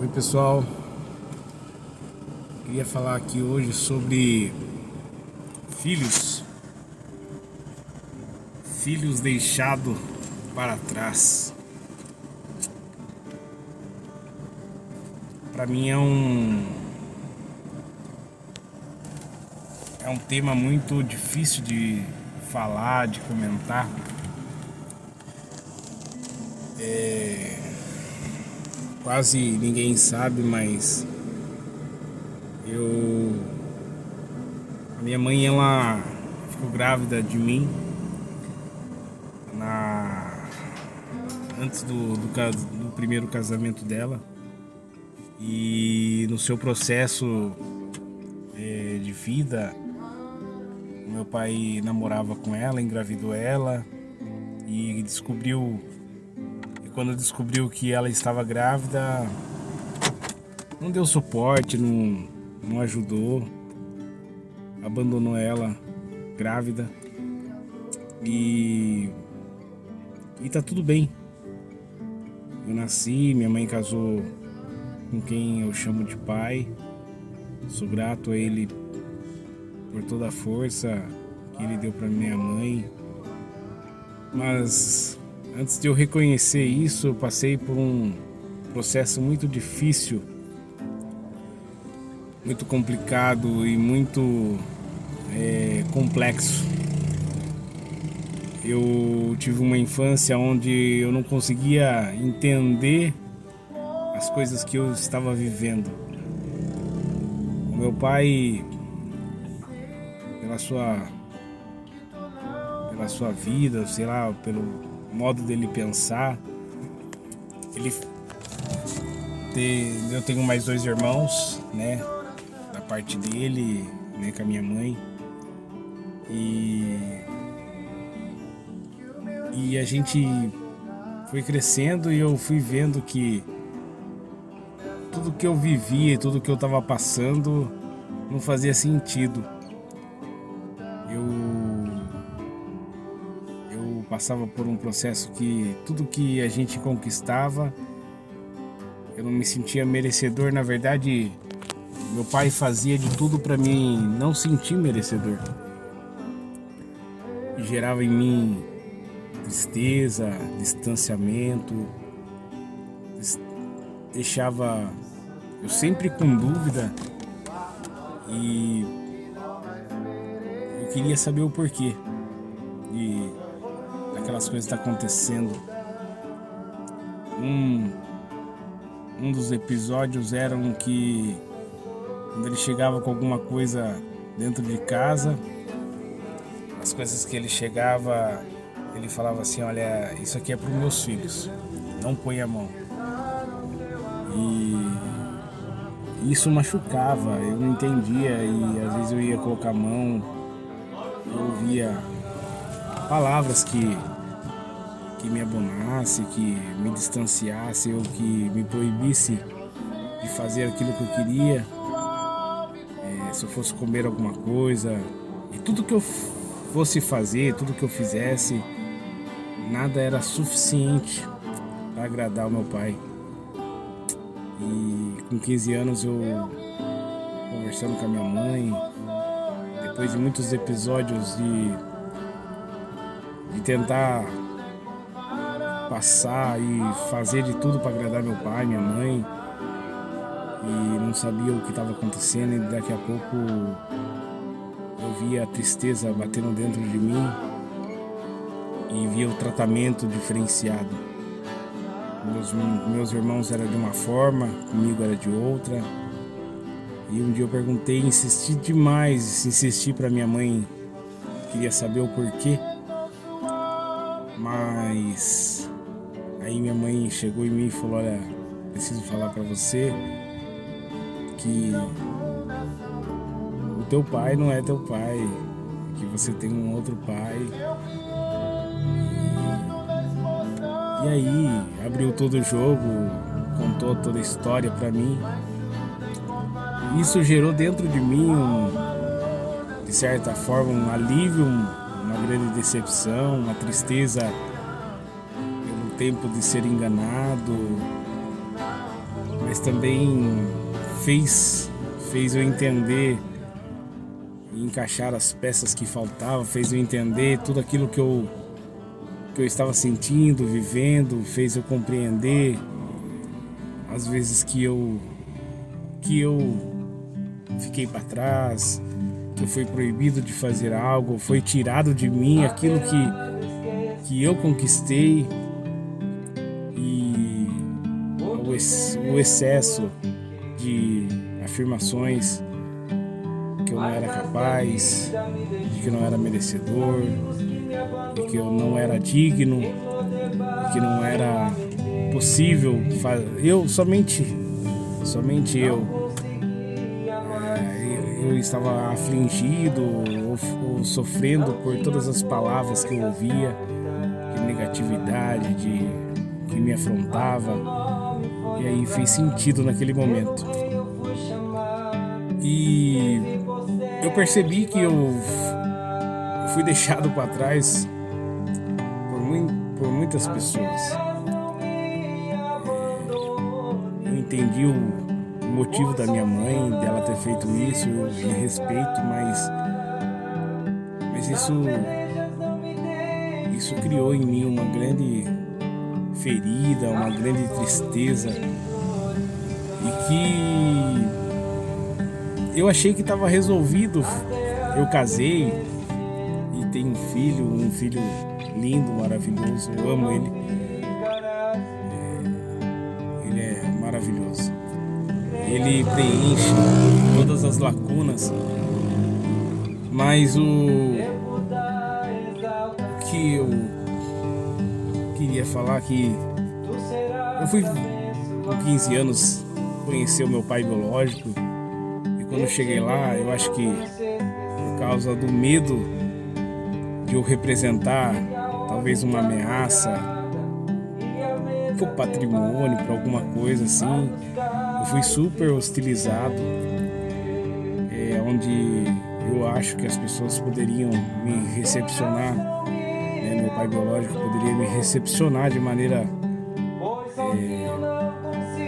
Oi pessoal, queria falar aqui hoje sobre filhos, filhos deixados para trás. Para mim é um tema muito difícil de falar, de comentar. Quase ninguém sabe, mas a minha mãe ela ficou grávida de mim na antes do primeiro casamento dela, e no seu processo de vida, meu pai namorava com ela, engravidou ela e quando descobriu que ela estava grávida, não deu suporte, não ajudou, abandonou ela grávida e tá tudo bem. Eu nasci, minha mãe casou com quem eu chamo de pai. Sou grato a ele por toda a força que ele deu para minha mãe. Mas antes de eu reconhecer isso, eu passei por um processo muito difícil, muito complicado e muito complexo. Eu tive uma infância onde eu não conseguia entender as coisas que eu estava vivendo. O meu pai, pela sua vida, sei lá, pelo modo dele pensar, eu tenho mais dois irmãos, né, da parte dele, né, com a minha mãe, e a gente foi crescendo e eu fui vendo que tudo que eu vivia, tudo que eu estava passando não fazia sentido. Eu passava por um processo que tudo que a gente conquistava, eu não me sentia merecedor. Na verdade, meu pai fazia de tudo para mim não sentir merecedor. E gerava em mim tristeza, distanciamento, deixava eu sempre com dúvida, e eu queria saber o porquê de aquelas coisas estar acontecendo. Um dos episódios era que quando ele chegava com alguma coisa dentro de casa, as coisas que ele chegava, ele falava assim: olha, isso aqui é para os meus filhos, não põe a mão. E isso machucava, eu não entendia, e às vezes eu ia colocar a mão, eu ouvia palavras que me abonasse, que me distanciasse, ou que me proibisse de fazer aquilo que eu queria. Se eu fosse comer alguma coisa, e tudo que eu fosse fazer, tudo que eu fizesse, nada era suficiente para agradar o meu pai. E com 15 anos eu, conversando com a minha mãe, depois de muitos episódios de tentar passar e fazer de tudo para agradar meu pai, minha mãe, e não sabia o que estava acontecendo, e daqui a pouco eu via a tristeza batendo dentro de mim e via o tratamento diferenciado. Meus irmãos eram de uma forma, comigo era de outra. E um dia eu perguntei, insisti demais, insisti para minha mãe, queria saber o porquê. Mas aí minha mãe chegou em mim e falou: olha, preciso falar para você que o teu pai não é teu pai, que você tem um outro pai. E aí abriu todo o jogo, contou toda a história para mim. Isso gerou dentro de mim de certa forma um alívio, uma grande decepção, uma tristeza pelo tempo de ser enganado, mas também fez eu entender e encaixar as peças que faltavam, fez eu entender tudo aquilo que eu estava sentindo, vivendo, fez eu compreender as vezes que eu fiquei para trás, que eu fui proibido de fazer algo, foi tirado de mim aquilo que eu conquistei, e o excesso de afirmações que eu não era capaz, de que eu não era merecedor, de que eu não era digno, de que não era possível somente eu estava afligido ou sofrendo por todas as palavras que eu ouvia, de negatividade, que me afrontava, e aí fez sentido naquele momento. E eu percebi que eu fui deixado para trás por muitas pessoas. Eu entendi o motivo da minha mãe, dela ter feito isso, eu respeito, mas isso criou em mim uma grande ferida, uma grande tristeza, e que eu achei que estava resolvido. Eu casei e tenho um filho lindo, maravilhoso, eu amo ele. Ele é maravilhoso. Ele preenche todas as lacunas, mas o que eu queria falar que eu fui com 15 anos conhecer o meu pai biológico, e quando eu cheguei lá, eu acho que por causa do medo de eu representar talvez uma ameaça pro patrimônio, para alguma coisa assim, eu fui super hostilizado, onde eu acho que as pessoas poderiam me recepcionar, né? Meu pai biológico poderia me recepcionar de maneira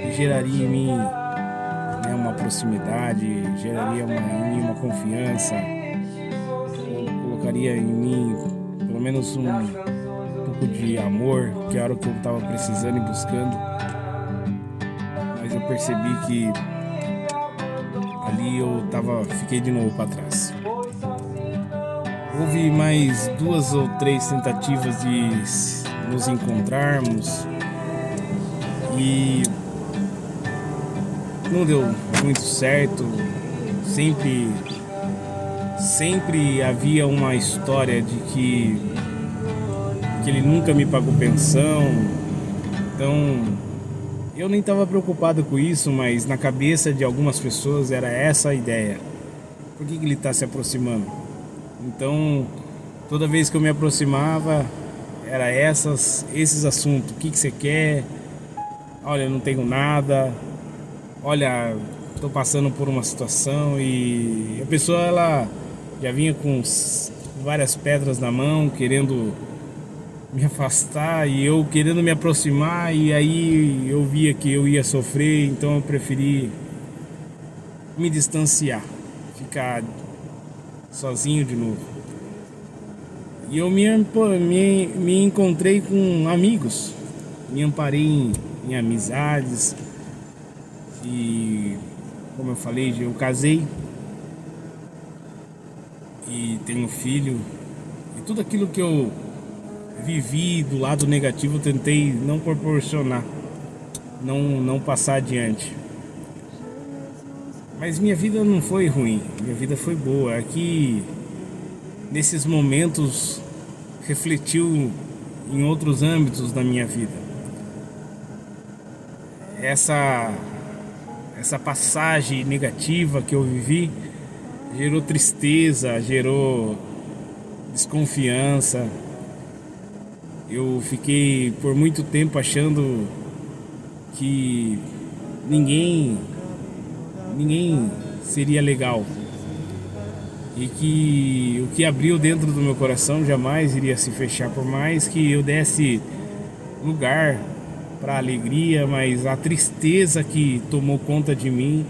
que geraria em mim, né, uma proximidade, geraria em mim uma confiança, colocaria em mim pelo menos um pouco de amor, que era o que eu estava precisando e buscando. Mas eu percebi que ali eu fiquei de novo para trás. Houve mais 2 ou 3 tentativas de nos encontrarmos e não deu muito certo. Sempre havia uma história de que ele nunca me pagou pensão. Então eu nem estava preocupado com isso, mas na cabeça de algumas pessoas era essa a ideia. Por que ele está se aproximando? Então toda vez que eu me aproximava era esses assuntos. O que você quer? Olha, eu não tenho nada. Olha, estou passando por uma situação, e a pessoa ela já vinha com várias pedras na mão, querendo me afastar, e eu querendo me aproximar, e aí eu via que eu ia sofrer, então eu preferi me distanciar, ficar sozinho de novo. E eu me encontrei com amigos, me amparei em amizades, e como eu falei, eu casei e tenho um filho, e tudo aquilo que eu vivi do lado negativo eu tentei não proporcionar, não passar adiante. Mas minha vida não foi ruim, minha vida foi boa. Aqui, nesses momentos, refletiu em outros âmbitos da minha vida. Essa passagem negativa que eu vivi gerou tristeza, gerou desconfiança. Eu fiquei por muito tempo achando que ninguém seria legal, e que o que abriu dentro do meu coração jamais iria se fechar, por mais que eu desse lugar para alegria, mas a tristeza que tomou conta de mim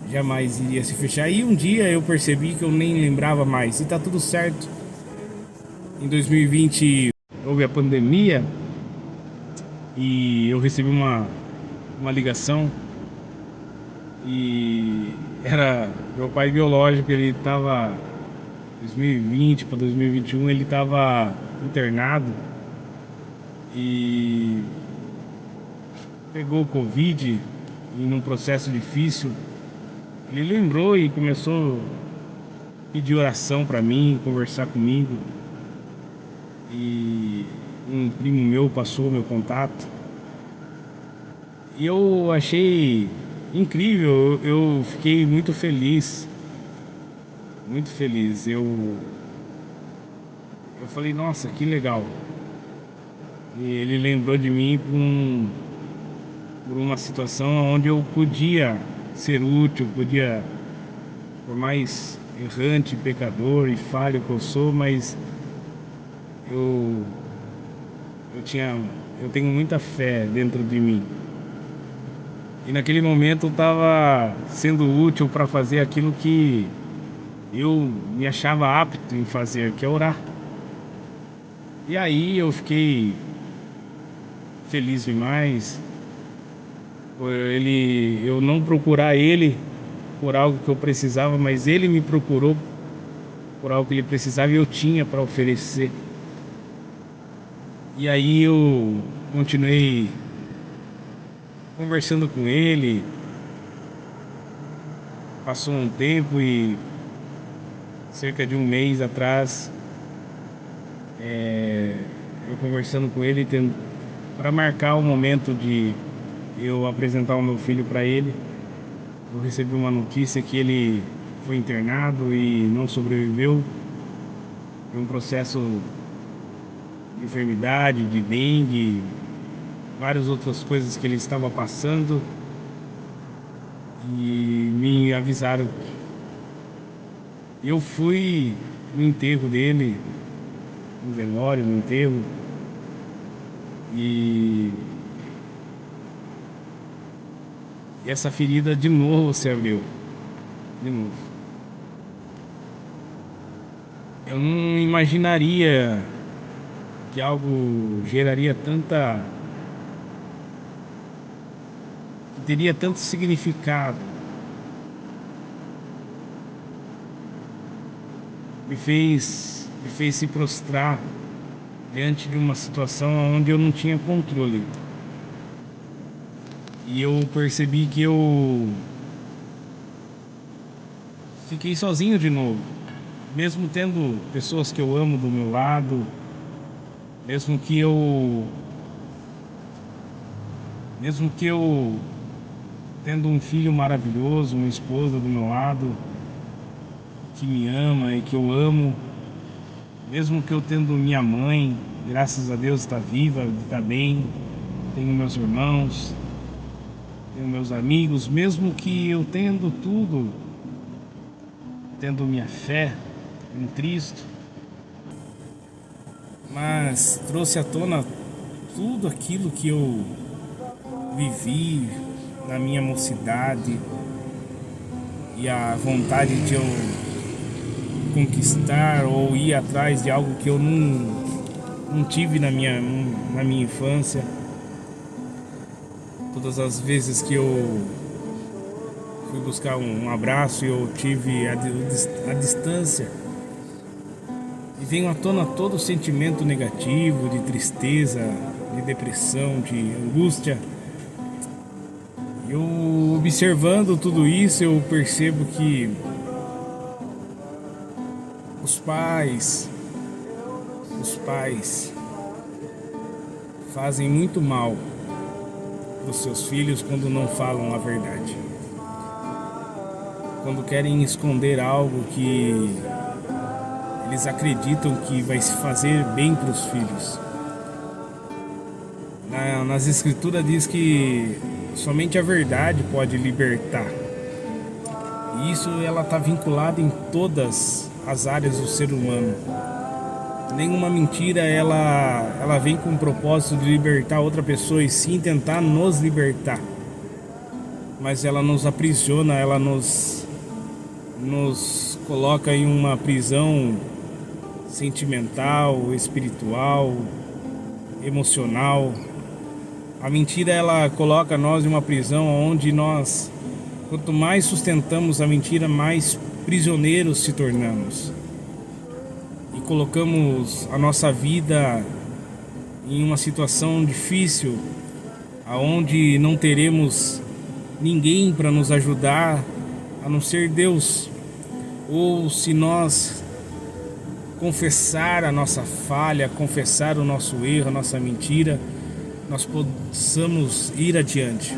jamais iria se fechar. E um dia eu percebi que eu nem lembrava mais. E tá tudo certo. Em 2020 houve a pandemia e eu recebi uma ligação e era meu pai biológico. Ele estava 2020 para 2021, ele estava internado e pegou o Covid e num processo difícil. Ele lembrou e começou a pedir oração para mim, conversar comigo. E um primo meu passou meu contato. E eu achei incrível, eu fiquei muito feliz. Muito feliz. Eu falei, nossa, que legal. E ele lembrou de mim por uma situação onde eu podia ser útil, podia, por mais errante, pecador e falho que eu sou, mas eu, eu tenho muita fé dentro de mim. E naquele momento eu estava sendo útil para fazer aquilo que eu me achava apto em fazer, que é orar. E aí eu fiquei feliz demais por eu não procurar ele por algo que eu precisava, mas ele me procurou por algo que ele precisava e eu tinha para oferecer. E aí eu continuei conversando com ele. Passou um tempo e cerca de um mês atrás, eu conversando com ele para marcar o momento de eu apresentar o meu filho para ele. Eu recebi uma notícia que ele foi internado e não sobreviveu. Foi um processo de enfermidade, de dengue, várias outras coisas que ele estava passando. E me avisaram. Eu fui no enterro dele, no velório, no enterro. E essa ferida de novo se abriu. De novo. Eu não imaginaria que algo geraria que teria tanto significado. Me fez se prostrar diante de uma situação onde eu não tinha controle. E eu percebi que eu fiquei sozinho de novo. Mesmo tendo pessoas que eu amo do meu lado, mesmo que eu tendo um filho maravilhoso, uma esposa do meu lado que me ama e que eu amo, mesmo que eu tendo minha mãe, graças a Deus está viva, está bem, tenho meus irmãos, tenho meus amigos, mesmo que eu tendo tudo, tendo minha fé em Cristo, mas trouxe à tona tudo aquilo que eu vivi na minha mocidade e a vontade de eu conquistar ou ir atrás de algo que eu não tive na minha infância. Todas as vezes que eu fui buscar um abraço, eu tive a distância. E vem à tona todo o sentimento negativo, de tristeza, de depressão, de angústia. Eu observando tudo isso, eu percebo que os pais fazem muito mal dos seus filhos quando não falam a verdade. Quando querem esconder algo que eles acreditam que vai se fazer bem para os filhos. Nas escrituras diz que somente a verdade pode libertar. E isso ela está vinculada em todas as áreas do ser humano. Nenhuma mentira ela vem com o propósito de libertar outra pessoa e sim tentar nos libertar. Mas ela nos aprisiona, ela nos coloca em uma prisão sentimental, espiritual, emocional. A mentira ela coloca nós em uma prisão onde nós, quanto mais sustentamos a mentira, mais prisioneiros se tornamos. E colocamos a nossa vida em uma situação difícil, aonde não teremos ninguém para nos ajudar a não ser Deus. Ou se nós confessar a nossa falha, confessar o nosso erro, a nossa mentira, nós possamos ir adiante.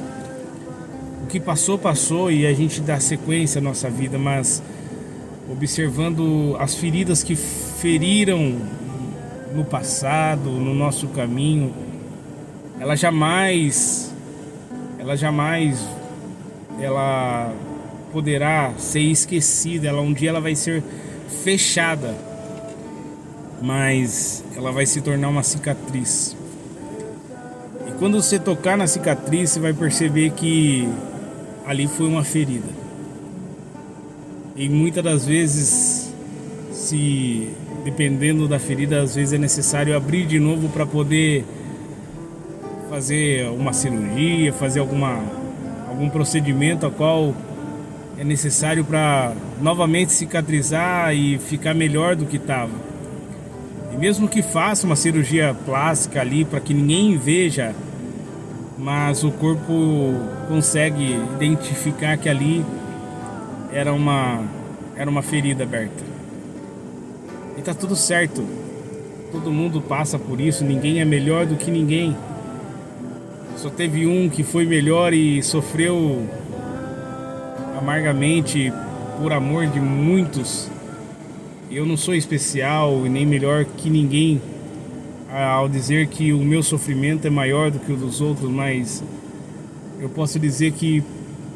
O que passou, passou e a gente dá sequência à nossa vida, mas observando as feridas que feriram no passado, no nosso caminho, ela jamais poderá ser esquecida. Um dia ela vai ser fechada, mas ela vai se tornar uma cicatriz. E quando você tocar na cicatriz, você vai perceber que ali foi uma ferida. E muitas das vezes, dependendo da ferida, às vezes é necessário abrir de novo para poder fazer uma cirurgia, fazer algum procedimento a qual é necessário para novamente cicatrizar e ficar melhor do que estava. E mesmo que faça uma cirurgia plástica ali para que ninguém veja, mas o corpo consegue identificar que ali era uma ferida aberta. E tá tudo certo. Todo mundo passa por isso, ninguém é melhor do que ninguém. Só teve um que foi melhor e sofreu amargamente por amor de muitos. Eu não sou especial e nem melhor que ninguém ao dizer que o meu sofrimento é maior do que o dos outros, mas eu posso dizer que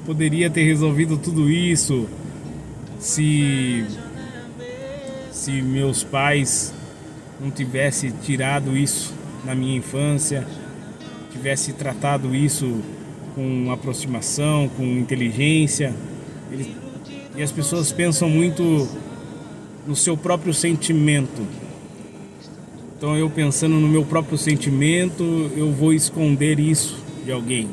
poderia ter resolvido tudo isso se meus pais não tivessem tirado isso na minha infância, tivesse tratado isso com aproximação, com inteligência. E as pessoas pensam muito no seu próprio sentimento. Então eu pensando no meu próprio sentimento, eu vou esconder isso de alguém.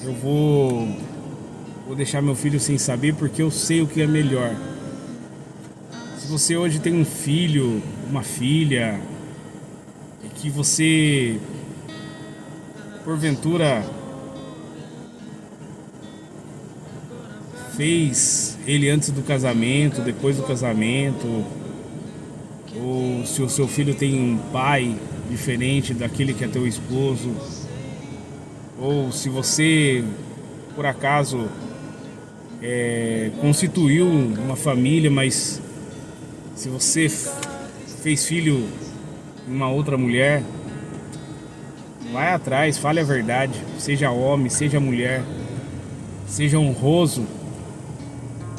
Eu vou deixar meu filho sem saber porque eu sei o que é melhor. Se você hoje tem um filho, uma filha, e que você porventura fez ele antes do casamento, depois do casamento, ou se o seu filho tem um pai diferente daquele que é teu esposo, ou se você por acaso constituiu uma família, mas se você fez filho em uma outra mulher, vai atrás, fale a verdade, seja homem, seja mulher, seja honroso,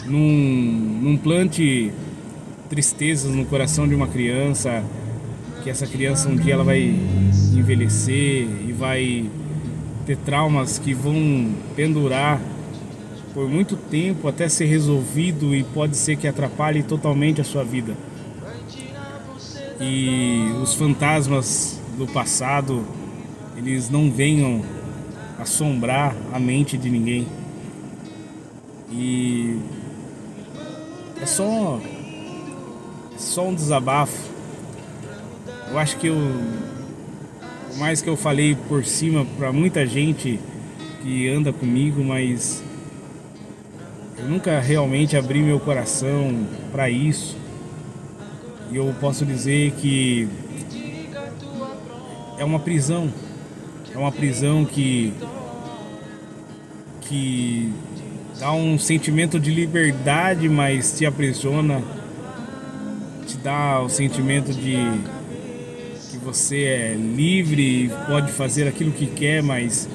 não plante tristezas no coração de uma criança, que essa criança um dia ela vai envelhecer e vai ter traumas que vão pendurar por muito tempo até ser resolvido e pode ser que atrapalhe totalmente a sua vida. E os fantasmas do passado, eles não venham assombrar a mente de ninguém. E é só um desabafo. Eu acho que por mais que eu falei por cima para muita gente que anda comigo, mas eu nunca realmente abri meu coração para isso. E eu posso dizer que é uma prisão. É uma prisão que dá um sentimento de liberdade, mas te aprisiona. Te dá o sentimento de que você é livre e pode fazer aquilo que quer, mas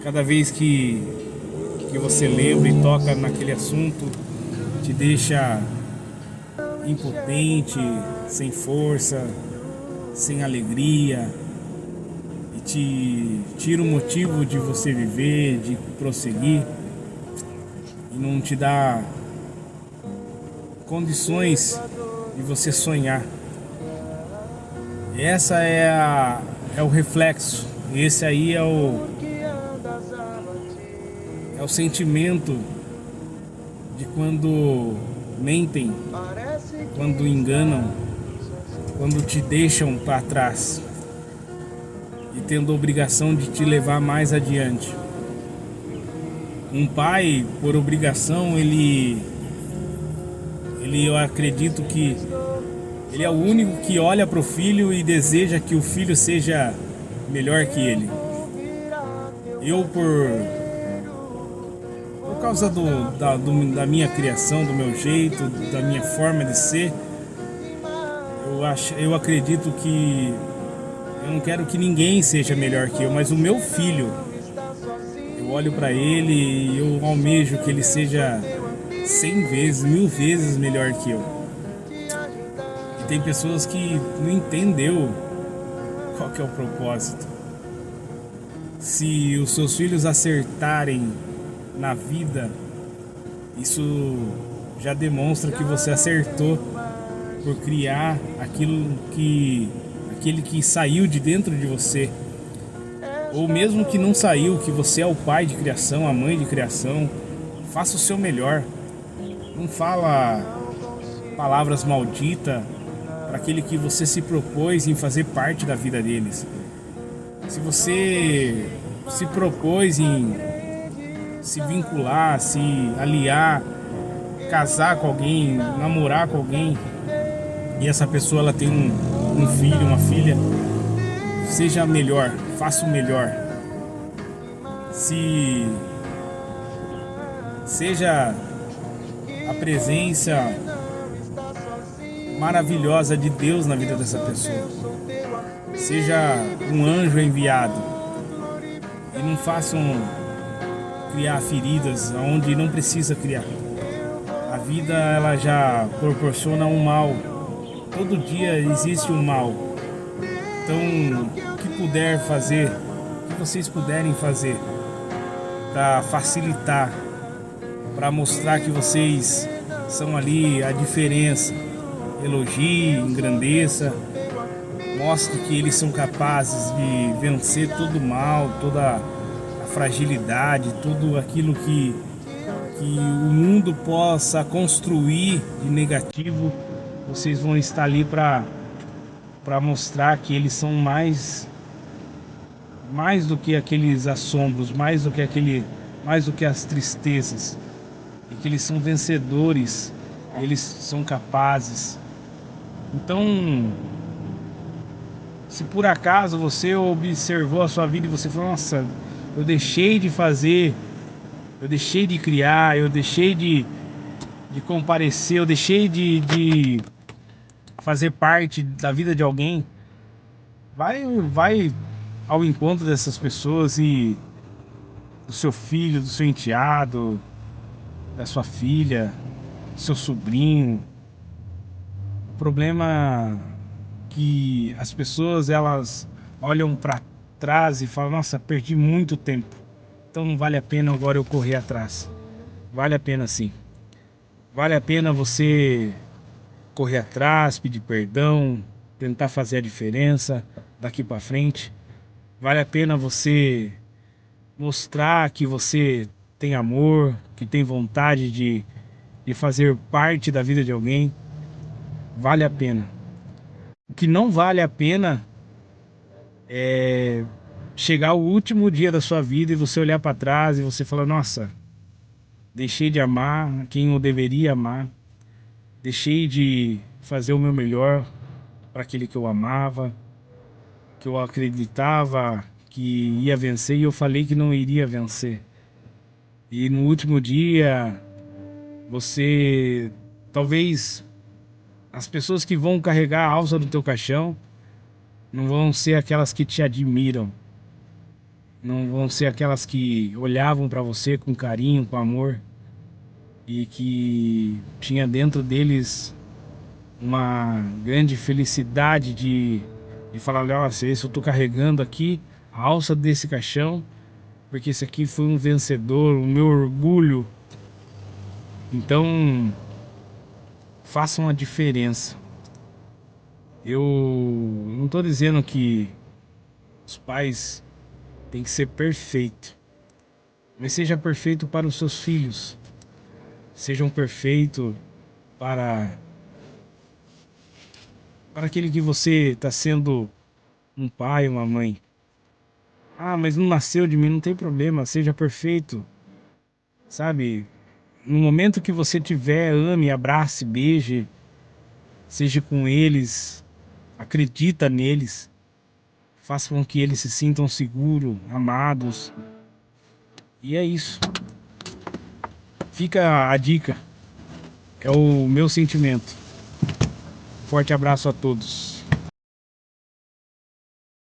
cada vez que você lembra e toca naquele assunto, te deixa impotente, sem força, sem alegria, e te tira o motivo de você viver, de prosseguir, e não te dá condições de você sonhar. Essa é o reflexo. Esse aí é o sentimento de quando mentem, quando enganam, quando te deixam para trás e tendo a obrigação de te levar mais adiante. Um pai, por obrigação, eu acredito que ele é o único que olha para o filho e deseja que o filho seja melhor que ele. Eu, por causa da minha criação, do meu jeito, da minha forma de ser, eu acredito que eu não quero que ninguém seja melhor que eu, mas o meu filho, eu olho para ele e eu almejo que ele seja 100 vezes, 1000 vezes melhor que eu. E tem pessoas que não entendeu qual que é o propósito. Se os seus filhos acertarem na vida, isso já demonstra que você acertou por criar aquele que saiu de dentro de você. Ou mesmo que não saiu, que você é o pai de criação, a mãe de criação, faça o seu melhor. Não fala palavras malditas para aquele que você se propôs em fazer parte da vida deles. Se você se propôs em se vincular, se aliar, casar com alguém, namorar com alguém, e essa pessoa ela tem um filho, uma filha, seja melhor, faça o melhor. Seja a presença maravilhosa de Deus na vida dessa pessoa. Seja um anjo enviado. E não façam criar feridas onde não precisa criar. A vida ela já proporciona um mal. Todo dia existe um mal. Então, o que puder fazer, o que vocês puderem fazer para facilitar, para mostrar que vocês são ali a diferença, elogie, engrandeça, mostre que eles são capazes de vencer todo o mal, toda a fragilidade, tudo aquilo que o mundo possa construir de negativo. Vocês vão estar ali para mostrar que eles são mais do que aqueles assombros, mais do que as tristezas, e que eles são vencedores, eles são capazes. Então, se por acaso você observou a sua vida e você falou, nossa, eu deixei de fazer, eu deixei de criar, eu deixei de comparecer, eu deixei de fazer parte da vida de alguém, vai ao encontro dessas pessoas e do seu filho, do seu enteado, da sua filha, do seu sobrinho. O problema é que as pessoas elas olham para trás e falam, nossa, perdi muito tempo, então não vale a pena agora eu correr atrás. Vale a pena sim. Vale a pena você correr atrás, pedir perdão, tentar fazer a diferença daqui para frente. Vale a pena você mostrar que você tem amor, que tem vontade de fazer parte da vida de alguém. Vale a pena. O que não vale a pena é chegar o último dia da sua vida e você olhar para trás e você falar, nossa, deixei de amar quem eu deveria amar, deixei de fazer o meu melhor para aquele que eu amava, que eu acreditava que ia vencer e eu falei que não iria vencer. E no último dia, você, talvez, as pessoas que vão carregar a alça do teu caixão não vão ser aquelas que te admiram, não vão ser aquelas que olhavam para você com carinho, com amor, e que tinha dentro deles uma grande felicidade de falar, nossa, esse eu tô carregando aqui, a alça desse caixão, porque esse aqui foi um vencedor, o meu orgulho. Então, façam a diferença. Eu não tô dizendo que os pais têm que ser perfeitos, mas seja perfeito para os seus filhos. Sejam perfeitos para aquele que você está sendo um pai, uma mãe. Ah, mas não nasceu de mim, não tem problema, seja perfeito. Sabe? No momento que você tiver, ame, abrace, beije, seja com eles, acredita neles, faça com que eles se sintam seguros, amados. E é isso. Fica a dica, é o meu sentimento. Forte abraço a todos.